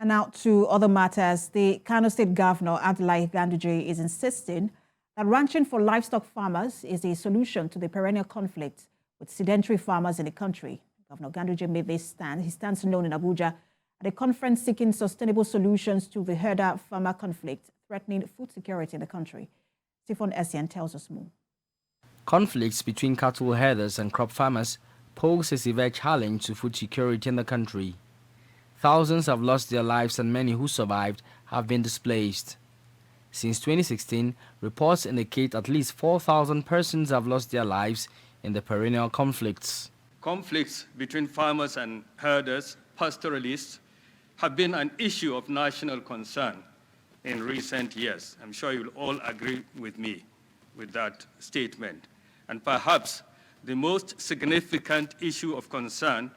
And now to other matters. The Kano State Governor, Abdullahi Ganduje, is insisting that ranching for livestock farmers is a solution to the perennial conflict with sedentary farmers in the country. Governor Ganduje made this stand. He stands known in Abuja at a conference seeking sustainable solutions to the herder-farmer conflict threatening food security in the country. Stephen Essien tells us more. Conflicts between cattle herders and crop farmers pose a severe challenge to food security in the country. Thousands have lost their lives and many who survived have been displaced. Since 2016, reports indicate at least 4,000 persons have lost their lives in the perennial conflicts. Conflicts between farmers and herders, pastoralists, have been an issue of national concern in recent years. I'm sure you'll all agree with me with that statement. And perhaps the most significant issue of concern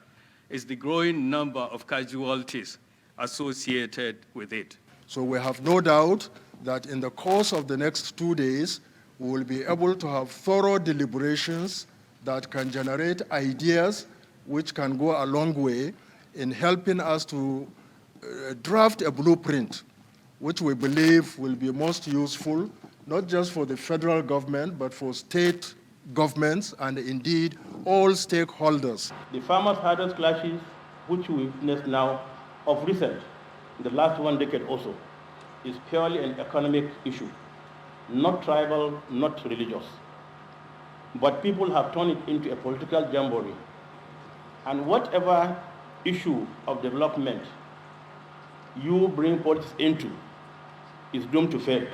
is the growing number of casualties associated with it. So we have no doubt that in the course of the next 2 days, we will be able to have thorough deliberations that can generate ideas which can go a long way in helping us to draft a blueprint which we believe will be most useful, not just for the federal government, but for state governments and indeed all stakeholders. The farmers-herders clashes, which we witness now of recent, in the last 1 decade also, is purely an economic issue, not tribal, not religious. But people have turned it into a political jamboree. And whatever issue of development you bring politics into is doomed to fail.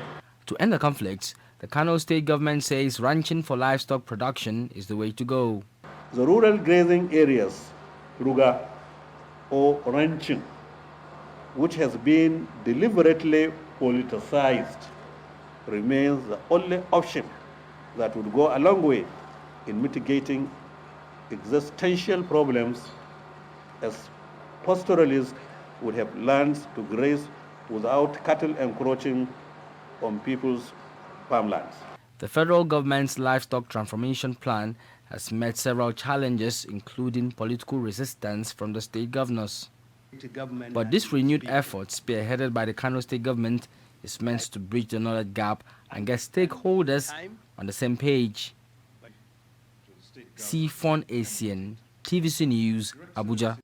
To end the conflicts, the Kano state government says ranching for livestock production is the way to go. The rural grazing areas, ruga or ranching, which has been deliberately politicized, remains the only option that would go a long way in mitigating existential problems, as pastoralists would have lands to graze without cattle encroaching on people's farmlands. The federal government's livestock transformation plan has met several challenges, including political resistance from the state governors. But this renewed effort, spearheaded by the Kano state government, is meant to bridge the knowledge gap and get stakeholders on the same page. Stephen Essien, TVC News, Abuja.